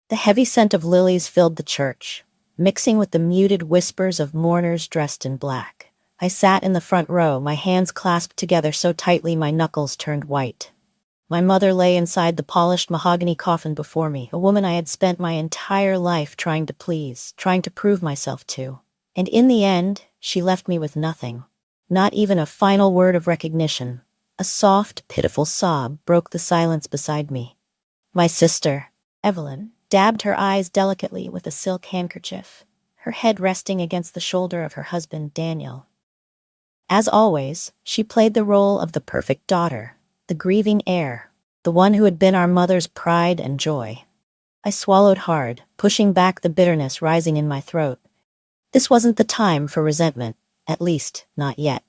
The heavy scent of lilies filled the church, mixing with the muted whispers of mourners dressed in black. I sat in the front row, my hands clasped together so tightly my knuckles turned white. My mother lay inside the polished mahogany coffin before me, a woman I had spent my entire life trying to please, trying to prove myself to. And in the end, she left me with nothing. Not even a final word of recognition. A soft, pitiful sob broke the silence beside me. My sister, Evelyn, dabbed her eyes delicately with a silk handkerchief, her head resting against the shoulder of her husband, Daniel. As always, she played the role of the perfect daughter, the grieving heir, the one who had been our mother's pride and joy. I swallowed hard, pushing back the bitterness rising in my throat. This wasn't the time for resentment, at least, not yet.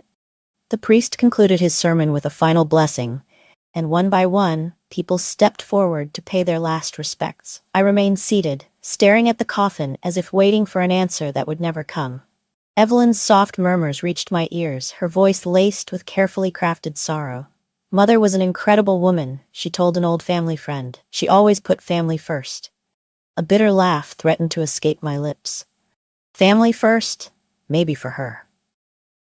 The priest concluded his sermon with a final blessing, and one by one, people stepped forward to pay their last respects. I remained seated, staring at the coffin as if waiting for an answer that would never come. Evelyn's soft murmurs reached my ears, her voice laced with carefully crafted sorrow. Mother was an incredible woman, she told an old family friend. She always put family first. A bitter laugh threatened to escape my lips. Family first? Maybe for her.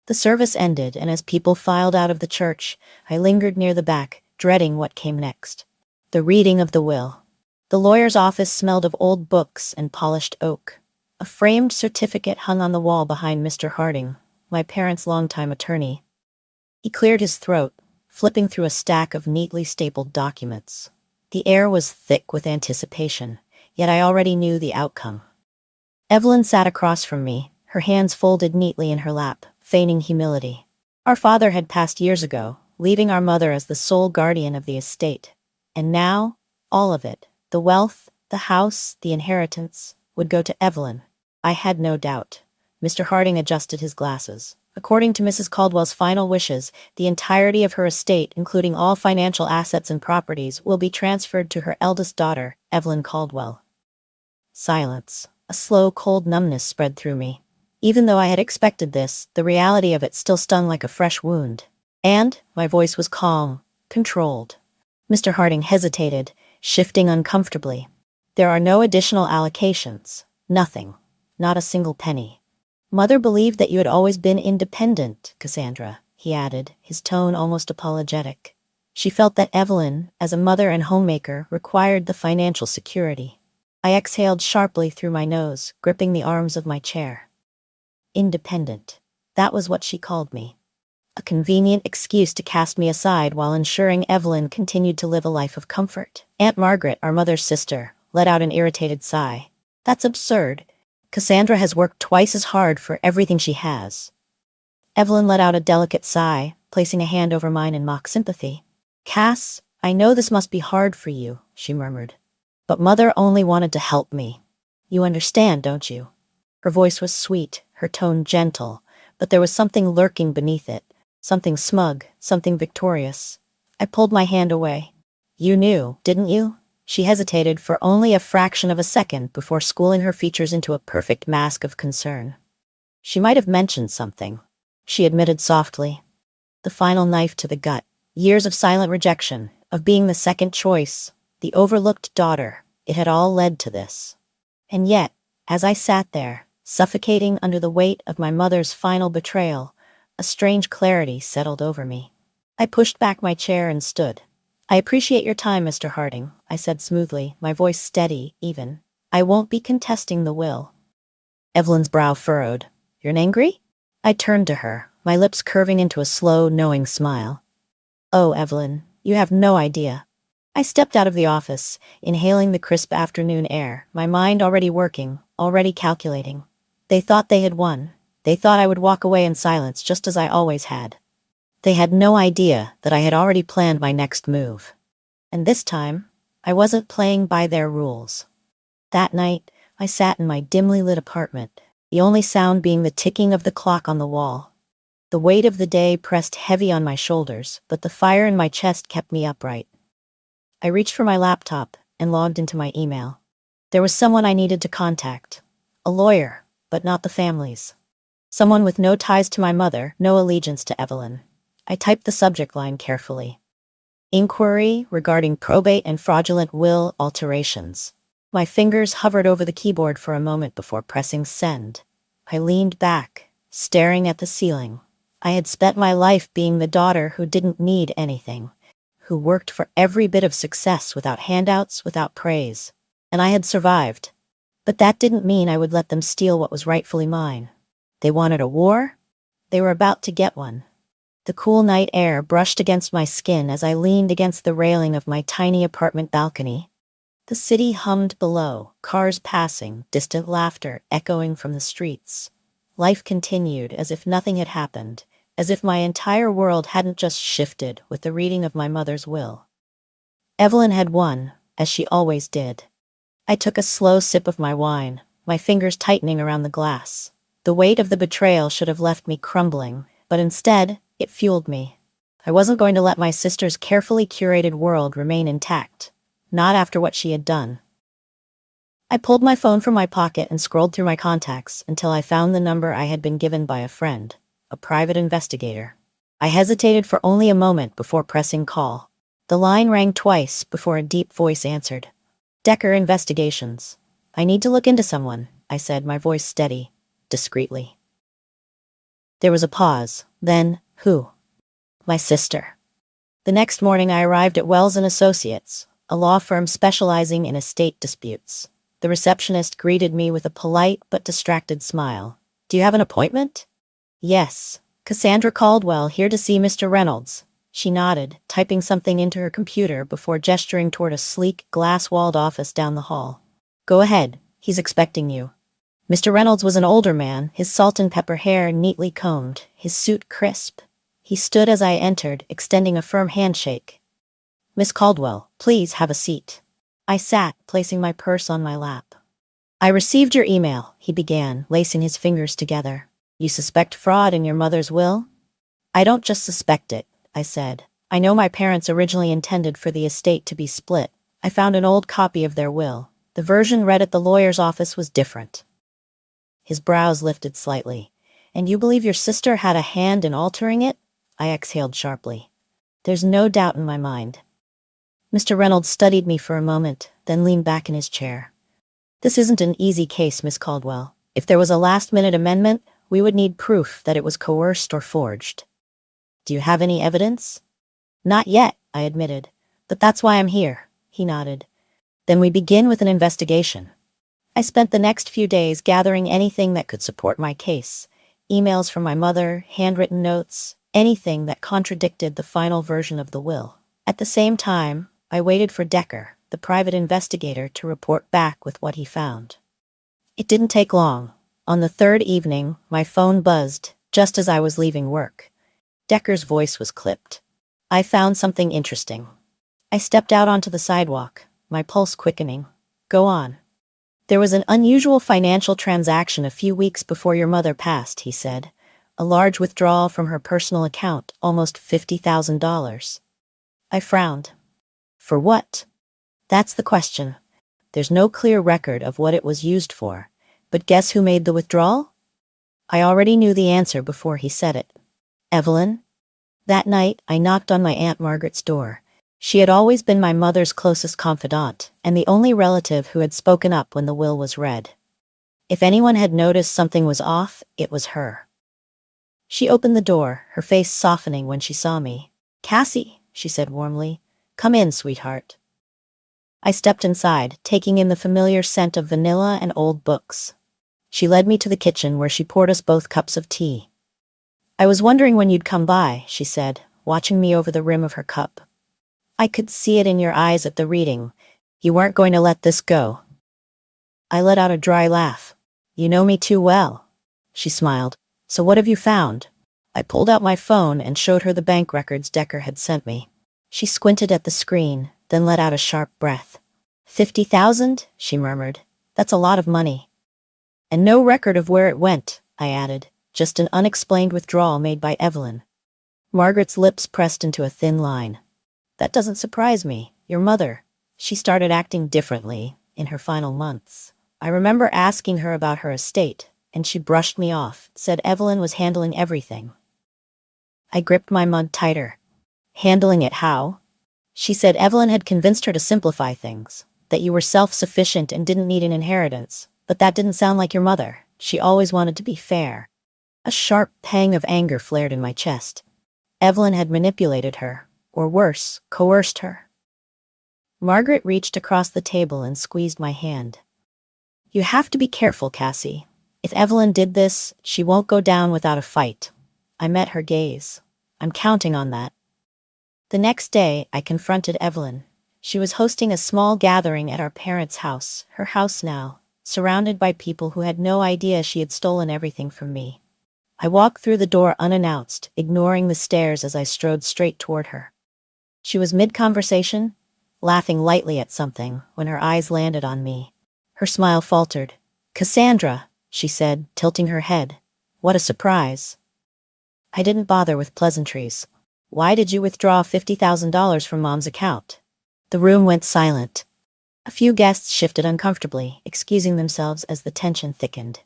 The service ended, and as people filed out of the church, I lingered near the back, dreading what came next. The reading of the will. The lawyer's office smelled of old books and polished oak. A framed certificate hung on the wall behind Mr. Harding, my parents' longtime attorney. He cleared his throat, flipping through a stack of neatly stapled documents. The air was thick with anticipation, yet I already knew the outcome. Evelyn sat across from me, her hands folded neatly in her lap, feigning humility. Our father had passed years ago, leaving our mother as the sole guardian of the estate. And now, all of it, the wealth, the house, the inheritance, would go to Evelyn. I had no doubt. Mr. Harding adjusted his glasses. According to Mrs. Caldwell's final wishes, the entirety of her estate, including all financial assets and properties, will be transferred to her eldest daughter, Evelyn Caldwell. Silence. A slow, cold numbness spread through me. Even though I had expected this, the reality of it still stung like a fresh wound. And my voice was calm, controlled. Mr. Harding hesitated, shifting uncomfortably. There are no additional allocations. Nothing. Not a single penny. Mother believed that you had always been independent, Cassandra, he added, his tone almost apologetic. She felt that Evelyn, as a mother and homemaker, required the financial security. I exhaled sharply through my nose, gripping the arms of my chair. Independent. That was what she called me. A convenient excuse to cast me aside while ensuring Evelyn continued to live a life of comfort. Aunt Margaret, our mother's sister, let out an irritated sigh. That's absurd. Cassandra has worked twice as hard for everything she has. Evelyn let out a delicate sigh, placing a hand over mine in mock sympathy. Cass, I know this must be hard for you, she murmured. But Mother only wanted to help me. You understand, don't you? Her voice was sweet, her tone gentle, but there was something lurking beneath it, something smug, something victorious. I pulled my hand away. You knew, didn't you? She hesitated for only a fraction of a second before schooling her features into a perfect mask of concern. She might have mentioned something, she admitted softly. The final knife to the gut. Years of silent rejection, of being the second choice, the overlooked daughter. It had all led to this. And yet, as I sat there, suffocating under the weight of my mother's final betrayal, a strange clarity settled over me. I pushed back my chair and stood. I appreciate your time, Mr. Harding, I said smoothly, my voice steady, even. I won't be contesting the will. Evelyn's brow furrowed. You're angry? I turned to her, my lips curving into a slow, knowing smile. Oh, Evelyn, you have no idea. I stepped out of the office, inhaling the crisp afternoon air, my mind already working, already calculating. They thought they had won. They thought I would walk away in silence just as I always had. They had no idea that I had already planned my next move. And this time, I wasn't playing by their rules. That night, I sat in my dimly lit apartment, the only sound being the ticking of the clock on the wall. The weight of the day pressed heavy on my shoulders, but the fire in my chest kept me upright. I reached for my laptop and logged into my email. There was someone I needed to contact. A lawyer, but not the family's. Someone with no ties to my mother, no allegiance to Evelyn. I typed the subject line carefully. Inquiry regarding probate and fraudulent will alterations. My fingers hovered over the keyboard for a moment before pressing send. I leaned back, staring at the ceiling. I had spent my life being the daughter who didn't need anything, who worked for every bit of success without handouts, without praise. And I had survived. But that didn't mean I would let them steal what was rightfully mine. They wanted a war? They were about to get one. The cool night air brushed against my skin as I leaned against the railing of my tiny apartment balcony. The city hummed below, cars passing, distant laughter echoing from the streets. Life continued as if nothing had happened, as if my entire world hadn't just shifted with the reading of my mother's will. Evelyn had won, as she always did. I took a slow sip of my wine, my fingers tightening around the glass. The weight of the betrayal should have left me crumbling, but instead, it fueled me. I wasn't going to let my sister's carefully curated world remain intact. Not after what she had done. I pulled my phone from my pocket and scrolled through my contacts until I found the number I had been given by a friend, a private investigator. I hesitated for only a moment before pressing call. The line rang twice before a deep voice answered. Decker Investigations. I need to look into someone, I said, my voice steady, discreetly. There was a pause. Then, who? My sister. The next morning I arrived at Wells & Associates, a law firm specializing in estate disputes. The receptionist greeted me with a polite but distracted smile. Do you have an appointment? Yes. Cassandra Caldwell, here to see Mr. Reynolds. She nodded, typing something into her computer before gesturing toward a sleek, glass-walled office down the hall. Go ahead. He's expecting you. Mr. Reynolds was an older man, his salt-and-pepper hair neatly combed, his suit crisp. He stood as I entered, extending a firm handshake. Miss Caldwell, please have a seat. I sat, placing my purse on my lap. I received your email, he began, lacing his fingers together. You suspect fraud in your mother's will? I don't just suspect it, I said. I know my parents originally intended for the estate to be split. I found an old copy of their will. The version read at the lawyer's office was different. His brows lifted slightly. And you believe your sister had a hand in altering it? I exhaled sharply. There's no doubt in my mind. Mr. Reynolds studied me for a moment, then leaned back in his chair. This isn't an easy case, Miss Caldwell. If there was a last-minute amendment, we would need proof that it was coerced or forged. Do you have any evidence? Not yet, I admitted. But that's why I'm here, he nodded. Then we begin with an investigation. I spent the next few days gathering anything that could support my case. Emails from my mother, handwritten notes, anything that contradicted the final version of the will. At the same time, I waited for Decker, the private investigator, to report back with what he found. It didn't take long. On the third evening, my phone buzzed, just as I was leaving work. Decker's voice was clipped. I found something interesting. I stepped out onto the sidewalk, my pulse quickening. Go on. There was an unusual financial transaction a few weeks before your mother passed, he said. A large withdrawal from her personal account, almost $50,000. I frowned. For what? That's the question. There's no clear record of what it was used for. But guess who made the withdrawal? I already knew the answer before he said it. Evelyn? That night, I knocked on my Aunt Margaret's door. She had always been my mother's closest confidant, and the only relative who had spoken up when the will was read. If anyone had noticed something was off, it was her. She opened the door, her face softening when she saw me. Cassie, she said warmly. Come in, sweetheart. I stepped inside, taking in the familiar scent of vanilla and old books. She led me to the kitchen where she poured us both cups of tea. I was wondering when you'd come by, she said, watching me over the rim of her cup. I could see it in your eyes at the reading. You weren't going to let this go. I let out a dry laugh. You know me too well. She smiled. So what have you found? I pulled out my phone and showed her the bank records Decker had sent me. She squinted at the screen, then let out a sharp breath. 50,000? She murmured. That's a lot of money. And no record of where it went, I added. Just an unexplained withdrawal made by Evelyn. Margaret's lips pressed into a thin line. That doesn't surprise me. Your mother. She started acting differently in her final months. I remember asking her about her estate, and she brushed me off, said Evelyn was handling everything. I gripped my mug tighter. Handling it how? She said Evelyn had convinced her to simplify things, that you were self-sufficient and didn't need an inheritance. But that didn't sound like your mother. She always wanted to be fair. A sharp pang of anger flared in my chest. Evelyn had manipulated her, or worse, coerced her. Margaret reached across the table and squeezed my hand. You have to be careful, Cassie. If Evelyn did this, she won't go down without a fight. I met her gaze. I'm counting on that. The next day, I confronted Evelyn. She was hosting a small gathering at our parents' house, her house now, surrounded by people who had no idea she had stolen everything from me. I walked through the door unannounced, ignoring the stares as I strode straight toward her. She was mid-conversation, laughing lightly at something, when her eyes landed on me. Her smile faltered. "Cassandra," she said, tilting her head. "What a surprise." I didn't bother with pleasantries. "Why did you withdraw $50,000 from Mom's account?" The room went silent. A few guests shifted uncomfortably, excusing themselves as the tension thickened.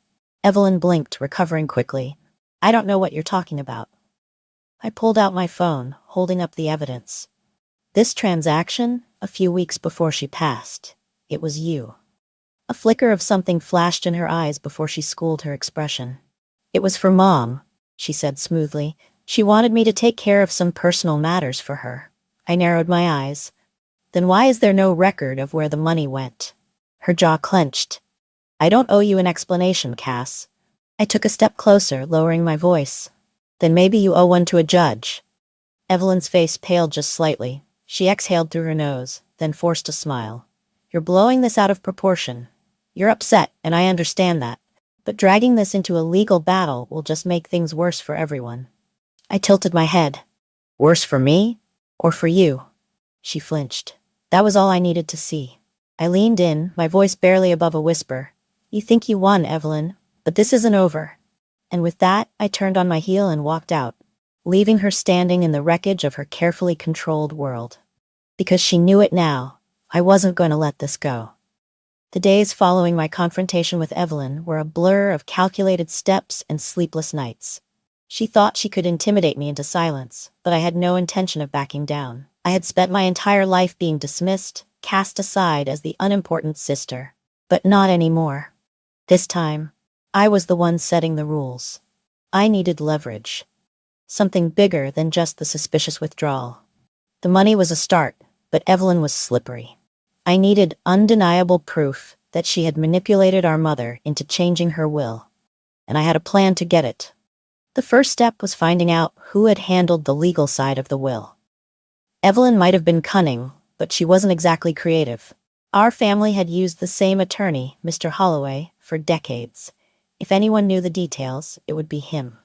Evelyn blinked, recovering quickly. "I don't know what you're talking about." I pulled out my phone, holding up the evidence. "This transaction, a few weeks before she passed. It was you." A flicker of something flashed in her eyes before she schooled her expression. "It was for Mom," she said smoothly. "She wanted me to take care of some personal matters for her." I narrowed my eyes. "Then why is there no record of where the money went?" Her jaw clenched. "I don't owe you an explanation, Cass." I took a step closer, lowering my voice. "Then maybe you owe one to a judge." Evelyn's face paled just slightly. She exhaled through her nose, then forced a smile. "You're blowing this out of proportion. You're upset, and I understand that. But dragging this into a legal battle will just make things worse for everyone." I tilted my head. "Worse for me? Or for you?" She flinched. That was all I needed to see. I leaned in, my voice barely above a whisper. "You think you won, Evelyn, but this isn't over." And with that, I turned on my heel and walked out, leaving her standing in the wreckage of her carefully controlled world. Because she knew it now, I wasn't going to let this go. The days following my confrontation with Evelyn were a blur of calculated steps and sleepless nights. She thought she could intimidate me into silence, but I had no intention of backing down. I had spent my entire life being dismissed, cast aside as the unimportant sister. But not anymore. This time, I was the one setting the rules. I needed leverage. Something bigger than just the suspicious withdrawal. The money was a start, but Evelyn was slippery. I needed undeniable proof that she had manipulated our mother into changing her will. And I had a plan to get it. The first step was finding out who had handled the legal side of the will. Evelyn might have been cunning, but she wasn't exactly creative. Our family had used the same attorney, Mr. Holloway, for decades. If anyone knew the details, it would be him.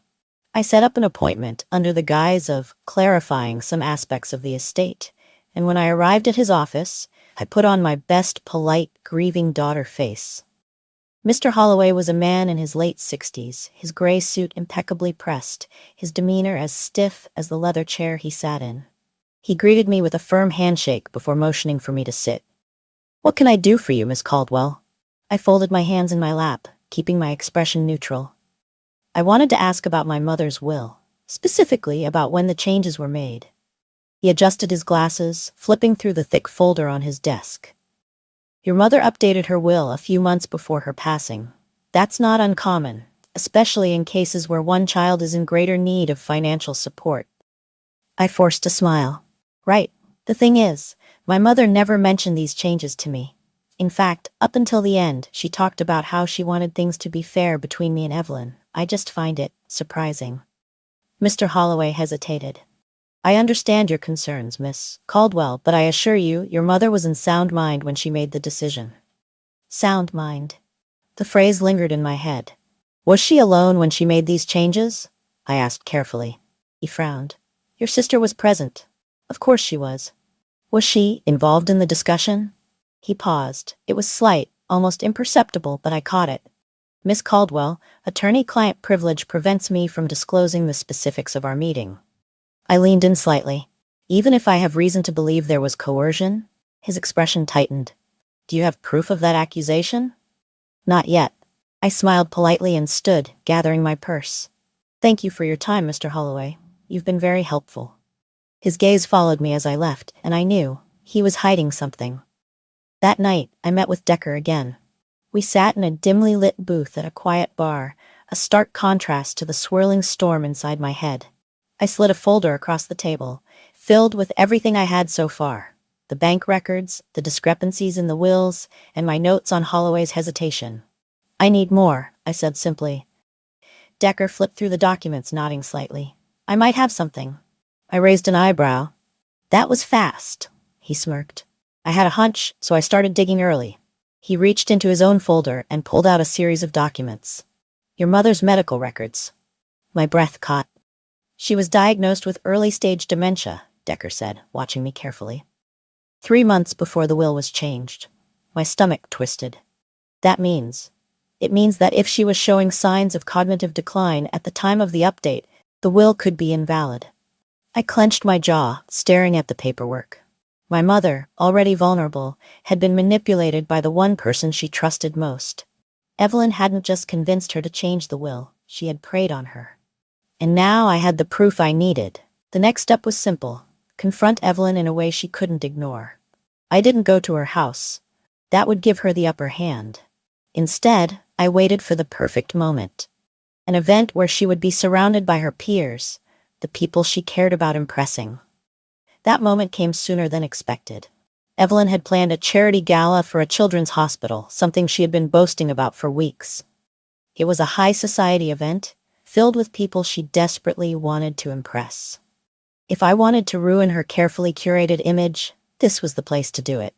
I set up an appointment under the guise of clarifying some aspects of the estate, and when I arrived at his office, I put on my best polite, grieving daughter face. Mr. Holloway was a man in his late 60s, his gray suit impeccably pressed, his demeanor as stiff as the leather chair he sat in. He greeted me with a firm handshake before motioning for me to sit. "What can I do for you, Miss Caldwell?" I folded my hands in my lap, keeping my expression neutral. "I wanted to ask about my mother's will, specifically about when the changes were made." He adjusted his glasses, flipping through the thick folder on his desk. "Your mother updated her will a few months before her passing. That's not uncommon, especially in cases where one child is in greater need of financial support." I forced a smile. "Right. The thing is, my mother never mentioned these changes to me. In fact, up until the end, she talked about how she wanted things to be fair between me and Evelyn. I just find it surprising." Mr. Holloway hesitated. "I understand your concerns, Miss Caldwell, but I assure you, your mother was in sound mind when she made the decision." Sound mind. The phrase lingered in my head. "Was she alone when she made these changes?" I asked carefully. He frowned. "Your sister was present." "Of course she was." "Was she involved in the discussion?" He paused. It was slight, almost imperceptible, but I caught it. "Miss Caldwell, attorney-client privilege prevents me from disclosing the specifics of our meeting." I leaned in slightly. "Even if I have reason to believe there was coercion?" His expression tightened. "Do you have proof of that accusation?" "Not yet." I smiled politely and stood, gathering my purse. "Thank you for your time, Mr. Holloway. You've been very helpful." His gaze followed me as I left, and I knew he was hiding something. That night, I met with Decker again. We sat in a dimly lit booth at a quiet bar, a stark contrast to the swirling storm inside my head. I slid a folder across the table, filled with everything I had so far. The bank records, the discrepancies in the wills, and my notes on Holloway's hesitation. I need more, I said simply. Decker flipped through the documents, nodding slightly. I might have something. I raised an eyebrow. That was fast, he smirked. I had a hunch, so I started digging early. He reached into his own folder and pulled out a series of documents. Your mother's medical records. My breath caught. She was diagnosed with early-stage dementia, Decker said, watching me carefully. 3 months before the will was changed. My stomach twisted. It means that if she was showing signs of cognitive decline at the time of the update, the will could be invalid. I clenched my jaw, staring at the paperwork. My mother, already vulnerable, had been manipulated by the one person she trusted most. Evelyn hadn't just convinced her to change the will, she had preyed on her. And now I had the proof I needed. The next step was simple: confront Evelyn in a way she couldn't ignore. I didn't go to her house. That would give her the upper hand. Instead, I waited for the perfect moment. An event where she would be surrounded by her peers, the people she cared about impressing. That moment came sooner than expected. Evelyn had planned a charity gala for a children's hospital, something she had been boasting about for weeks. It was a high society event, filled with people she desperately wanted to impress. If I wanted to ruin her carefully curated image, this was the place to do it.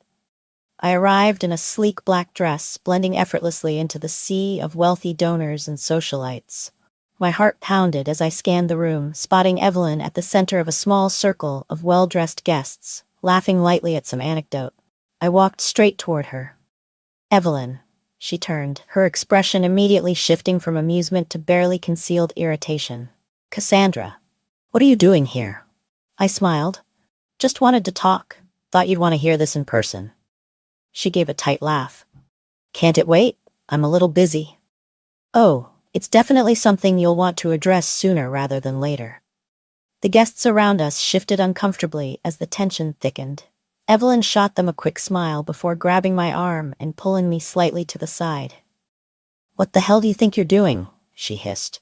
I arrived in a sleek black dress, blending effortlessly into the sea of wealthy donors and socialites. My heart pounded as I scanned the room, spotting Evelyn at the center of a small circle of well-dressed guests, laughing lightly at some anecdote. I walked straight toward her. Evelyn. She turned, her expression immediately shifting from amusement to barely concealed irritation. Cassandra. What are you doing here? I smiled. Just wanted to talk. Thought you'd want to hear this in person. She gave a tight laugh. Can't it wait? I'm a little busy. Oh, it's definitely something you'll want to address sooner rather than later. The guests around us shifted uncomfortably as the tension thickened. Evelyn shot them a quick smile before grabbing my arm and pulling me slightly to the side. What the hell do you think you're doing? She hissed.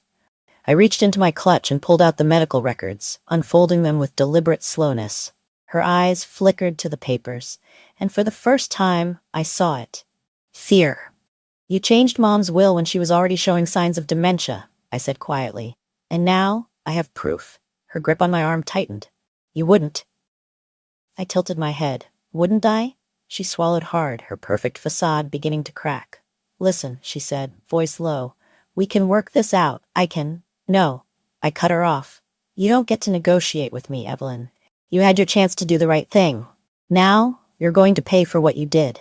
I reached into my clutch and pulled out the medical records, unfolding them with deliberate slowness. Her eyes flickered to the papers, and for the first time, I saw it. Fear. You changed Mom's will when she was already showing signs of dementia, I said quietly. And now, I have proof. Her grip on my arm tightened. You wouldn't. I tilted my head. Wouldn't I? She swallowed hard, her perfect facade beginning to crack. Listen, she said, voice low. We can work this out. No. I cut her off. You don't get to negotiate with me, Evelyn. You had your chance to do the right thing. Now, you're going to pay for what you did.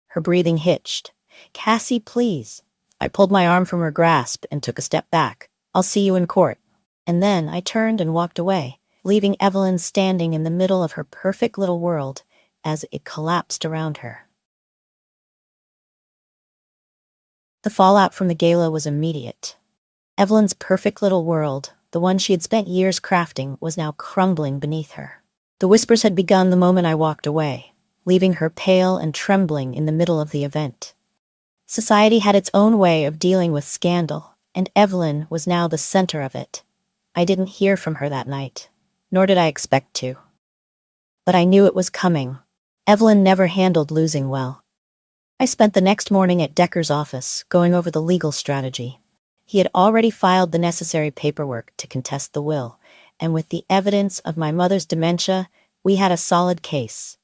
Her breathing hitched. Cassie, please. I pulled my arm from her grasp and took a step back. I'll see you in court. And then I turned and walked away, leaving Evelyn standing in the middle of her perfect little world as it collapsed around her. The fallout from the gala was immediate. Evelyn's perfect little world, the one she had spent years crafting, was now crumbling beneath her. The whispers had begun the moment I walked away, leaving her pale and trembling in the middle of the event. Society had its own way of dealing with scandal, and Evelyn was now the center of it. I didn't hear from her that night, nor did I expect to. But I knew it was coming. Evelyn never handled losing well. I spent the next morning at Decker's office, going over the legal strategy. He had already filed the necessary paperwork to contest the will, and with the evidence of my mother's dementia, we had a solid case.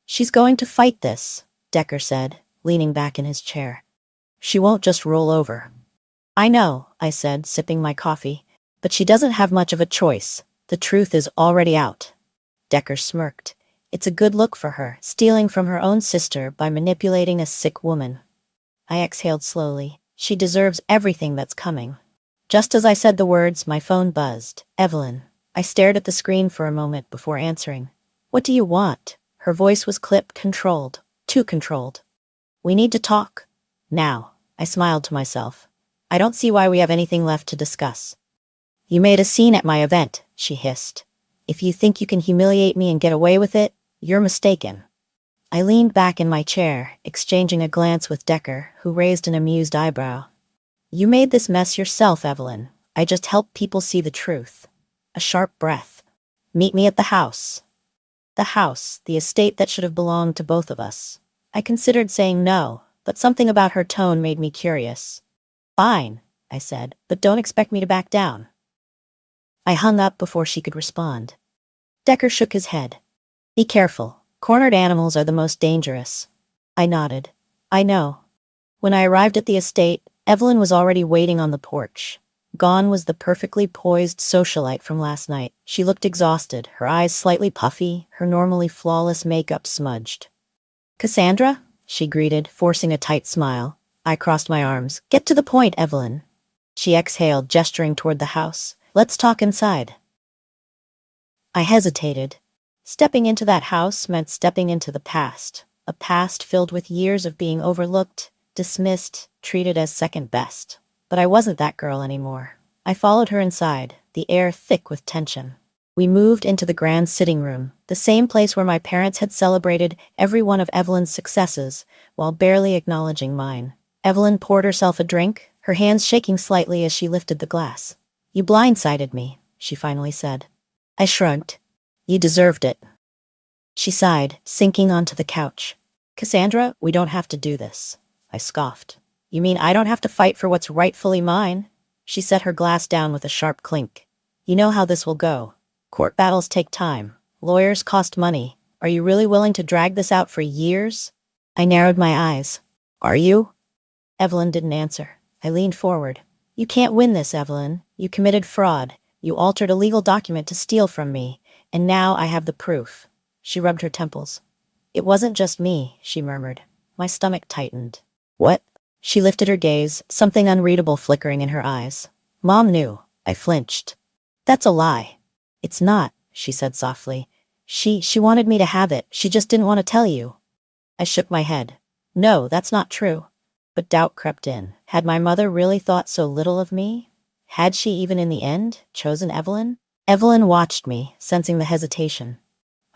She's going to fight this, Decker said, leaning back in his chair. She won't just roll over. I know, I said, sipping my coffee, but she doesn't have much of a choice. The truth is already out. Decker smirked. It's a good look for her, stealing from her own sister by manipulating a sick woman. I exhaled slowly. She deserves everything that's coming. Just as I said the words, my phone buzzed. Evelyn. I stared at the screen for a moment before answering. What do you want? Her voice was clipped, controlled. Too controlled. We need to talk. Now. I smiled to myself. I don't see why we have anything left to discuss. You made a scene at my event, she hissed. If you think you can humiliate me and get away with it, you're mistaken. I leaned back in my chair, exchanging a glance with Decker, who raised an amused eyebrow. You made this mess yourself, Evelyn. I just helped people see the truth. A sharp breath. Meet me at the house. The house, the estate that should have belonged to both of us. I considered saying no, but something about her tone made me curious. Fine, I said, but don't expect me to back down. I hung up before she could respond. Decker shook his head. Be careful. Cornered animals are the most dangerous. I nodded. I know. When I arrived at the estate, Evelyn was already waiting on the porch. Gone was the perfectly poised socialite from last night. She looked exhausted, her eyes slightly puffy, her normally flawless makeup smudged. Cassandra? She greeted, forcing a tight smile. I crossed my arms. Get to the point, Evelyn. She exhaled, gesturing toward the house. Let's talk inside. I hesitated. Stepping into that house meant stepping into the past. A past filled with years of being overlooked, dismissed, treated as second best. But I wasn't that girl anymore. I followed her inside, the air thick with tension. We moved into the grand sitting room, the same place where my parents had celebrated every one of Evelyn's successes, while barely acknowledging mine. Evelyn poured herself a drink, her hands shaking slightly as she lifted the glass. You blindsided me, she finally said. I shrugged. You deserved it. She sighed, sinking onto the couch. Cassandra, we don't have to do this. I scoffed. You mean I don't have to fight for what's rightfully mine? She set her glass down with a sharp clink. You know how this will go. Court battles take time. Lawyers cost money. Are you really willing to drag this out for years? I narrowed my eyes. Are you? Evelyn didn't answer. I leaned forward. You can't win this, Evelyn. You committed fraud. You altered a legal document to steal from me. And now I have the proof. She rubbed her temples. It wasn't just me, she murmured. My stomach tightened. What? She lifted her gaze, something unreadable flickering in her eyes. Mom knew. I flinched. That's a lie. It's not, she said softly. She wanted me to have it. She just didn't want to tell you. I shook my head. No, that's not true. But doubt crept in. Had my mother really thought so little of me? Had she even in the end chosen Evelyn? Evelyn watched me, sensing the hesitation.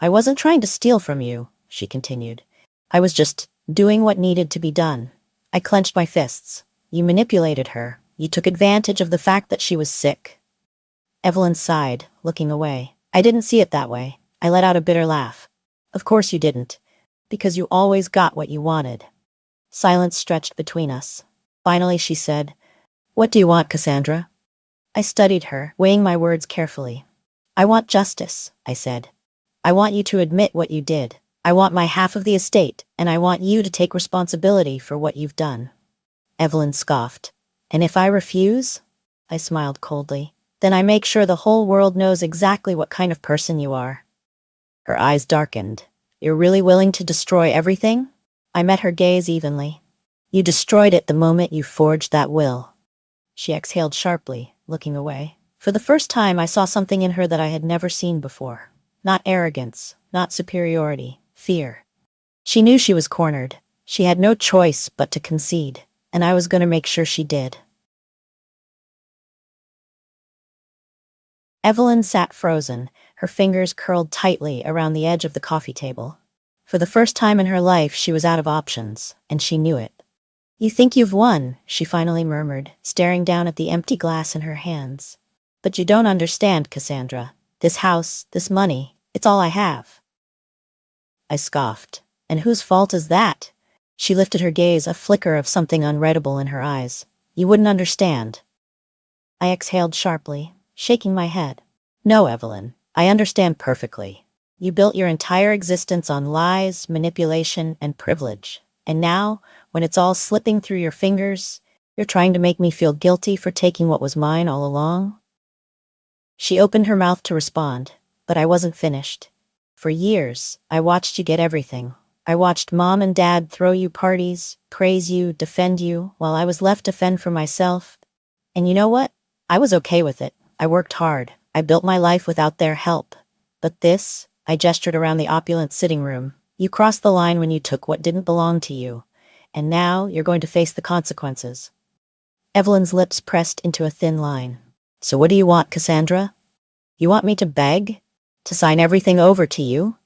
I wasn't trying to steal from you, she continued. I was just doing what needed to be done. I clenched my fists. You manipulated her. You took advantage of the fact that she was sick. Evelyn sighed, looking away. I didn't see it that way. I let out a bitter laugh. Of course you didn't. Because you always got what you wanted. Silence stretched between us. Finally she said, What do you want, Cassandra? I studied her, weighing my words carefully. I want justice, I said. I want you to admit what you did. I want my half of the estate, and I want you to take responsibility for what you've done. Evelyn scoffed. And if I refuse? I smiled coldly. Then I make sure the whole world knows exactly what kind of person you are. Her eyes darkened. You're really willing to destroy everything? I met her gaze evenly. You destroyed it the moment you forged that will. She exhaled sharply, looking away. For the first time, I saw something in her that I had never seen before. Not arrogance, not superiority, fear. She knew she was cornered. She had no choice but to concede, and I was going to make sure she did. Evelyn sat frozen, her fingers curled tightly around the edge of the coffee table. For the first time in her life, she was out of options, and she knew it. You think you've won, she finally murmured, staring down at the empty glass in her hands. But you don't understand, Cassandra. This house, this money, it's all I have. I scoffed. And whose fault is that? She lifted her gaze, a flicker of something unreadable in her eyes. You wouldn't understand. I exhaled sharply, shaking my head. No, Evelyn, I understand perfectly. You built your entire existence on lies, manipulation, and privilege. And now, when it's all slipping through your fingers, you're trying to make me feel guilty for taking what was mine all along? She opened her mouth to respond, but I wasn't finished. For years, I watched you get everything. I watched Mom and Dad throw you parties, praise you, defend you, while I was left to fend for myself. And you know what? I was okay with it. I worked hard. I built my life without their help. But this, I gestured around the opulent sitting room. You crossed the line when you took what didn't belong to you. And now you're going to face the consequences. Evelyn's lips pressed into a thin line. So what do you want, Cassandra? You want me to beg? To sign everything over to you?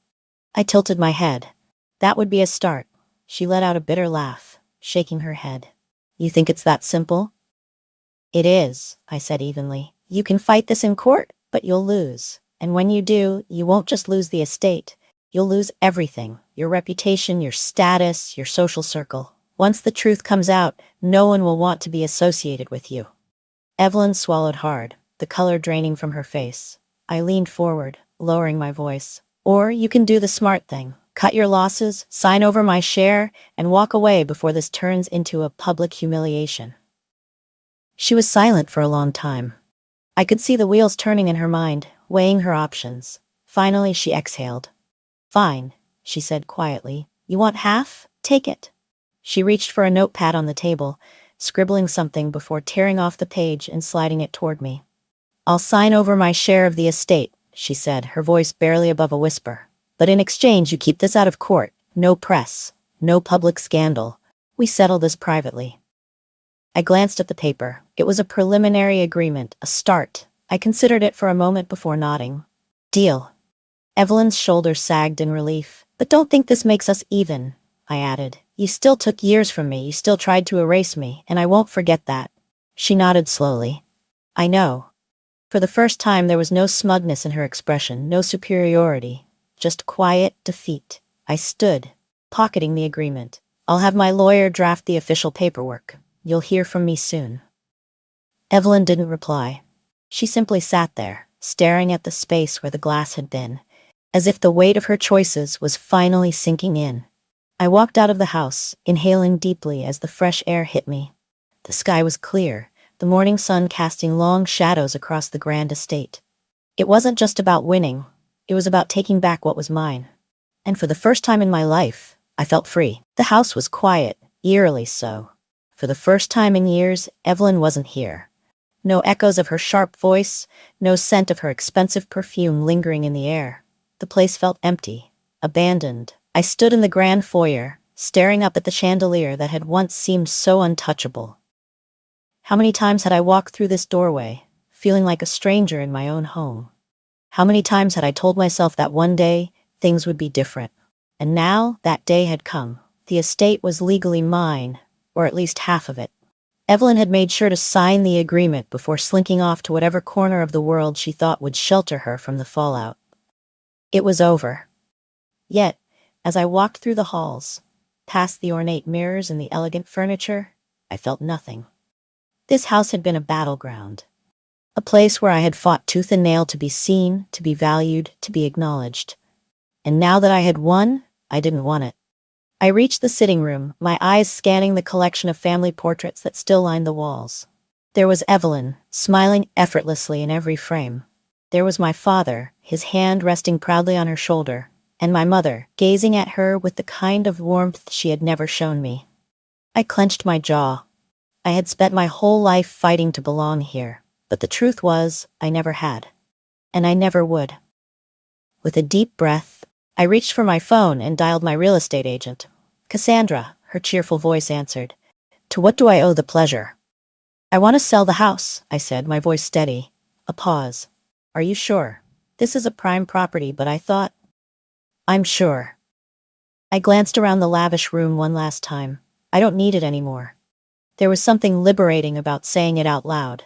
I tilted my head. That would be a start. She let out a bitter laugh, shaking her head. You think it's that simple? It is, I said evenly. You can fight this in court, but you'll lose. And when you do, you won't just lose the estate. You'll lose everything. Your reputation, your status, your social circle. Once the truth comes out, no one will want to be associated with you. Evelyn swallowed hard, the color draining from her face. I leaned forward, lowering my voice. Or you can do the smart thing. Cut your losses, sign over my share, and walk away before this turns into a public humiliation. She was silent for a long time. I could see the wheels turning in her mind, weighing her options. Finally, she exhaled. Fine, she said quietly. You want half? Take it. She reached for a notepad on the table, scribbling something before tearing off the page and sliding it toward me. I'll sign over my share of the estate, she said, her voice barely above a whisper. But in exchange, you keep this out of court. No press. No public scandal. We settle this privately. I glanced at the paper. It was a preliminary agreement, a start. I considered it for a moment before nodding. Deal. Evelyn's shoulders sagged in relief. But don't think this makes us even, I added. You still took years from me, you still tried to erase me, and I won't forget that. She nodded slowly. I know. For the first time there was no smugness in her expression, no superiority, just quiet defeat. I stood, pocketing the agreement. I'll have my lawyer draft the official paperwork. You'll hear from me soon. Evelyn didn't reply. She simply sat there, staring at the space where the glass had been, as if the weight of her choices was finally sinking in. I walked out of the house, inhaling deeply as the fresh air hit me. The sky was clear, the morning sun casting long shadows across the grand estate. It wasn't just about winning, it was about taking back what was mine. And for the first time in my life, I felt free. The house was quiet, eerily so. For the first time in years, Evelyn wasn't here. No echoes of her sharp voice, no scent of her expensive perfume lingering in the air. The place felt empty, abandoned. I stood in the grand foyer, staring up at the chandelier that had once seemed so untouchable. How many times had I walked through this doorway, feeling like a stranger in my own home? How many times had I told myself that one day, things would be different? And now, that day had come. The estate was legally mine, or at least half of it. Evelyn had made sure to sign the agreement before slinking off to whatever corner of the world she thought would shelter her from the fallout. It was over. Yet, as I walked through the halls, past the ornate mirrors and the elegant furniture, I felt nothing. This house had been a battleground. A place where I had fought tooth and nail to be seen, to be valued, to be acknowledged. And now that I had won, I didn't want it. I reached the sitting room, my eyes scanning the collection of family portraits that still lined the walls. There was Evelyn, smiling effortlessly in every frame. There was my father, his hand resting proudly on her shoulder, and my mother, gazing at her with the kind of warmth she had never shown me. I clenched my jaw. I had spent my whole life fighting to belong here, but the truth was, I never had. And I never would. With a deep breath, I reached for my phone and dialed my real estate agent. Cassandra, her cheerful voice answered. To what do I owe the pleasure? I want to sell the house, I said, my voice steady. A pause. Are you sure? This is a prime property, but I thought... I'm sure. I glanced around the lavish room one last time. I don't need it anymore. There was something liberating about saying it out loud.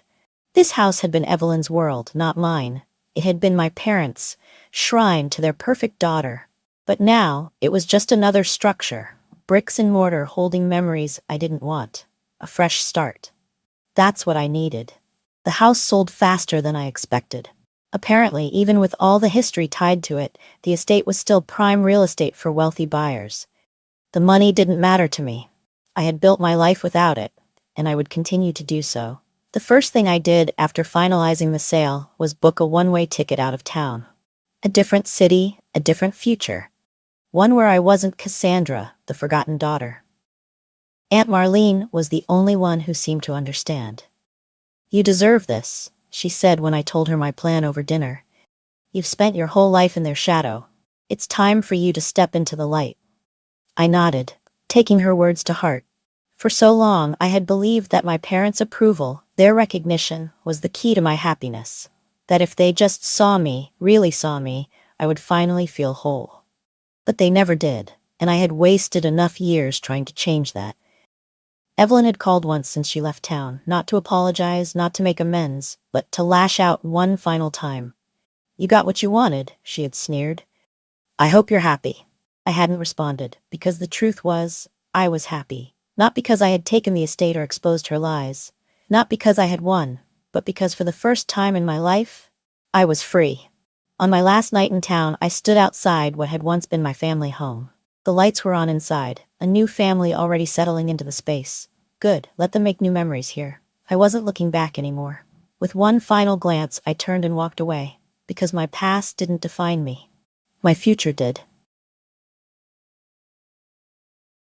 This house had been Evelyn's world, not mine. It had been my parents' shrine to their perfect daughter. But now, it was just another structure, bricks and mortar holding memories I didn't want. A fresh start. That's what I needed. The house sold faster than I expected. Apparently, even with all the history tied to it, the estate was still prime real estate for wealthy buyers. The money didn't matter to me. I had built my life without it, and I would continue to do so. The first thing I did after finalizing the sale was book a one-way ticket out of town. A different city, a different future. One where I wasn't Cassandra, the forgotten daughter. Aunt Marlene was the only one who seemed to understand. You deserve this, she said when I told her my plan over dinner. You've spent your whole life in their shadow. It's time for you to step into the light. I nodded, taking her words to heart. For so long, I had believed that my parents' approval, their recognition, was the key to my happiness. That if they just saw me, really saw me, I would finally feel whole. But they never did, and I had wasted enough years trying to change that. Evelyn had called once since she left town, not to apologize, not to make amends, but to lash out one final time. "You got what you wanted," she had sneered. "I hope you're happy." I hadn't responded, because the truth was, I was happy. Not because I had taken the estate or exposed her lies. Not because I had won, but because for the first time in my life, I was free. On my last night in town, I stood outside what had once been my family home. The lights were on inside, a new family already settling into the space. Good, let them make new memories here. I wasn't looking back anymore. With one final glance, I turned and walked away, because my past didn't define me. My future did.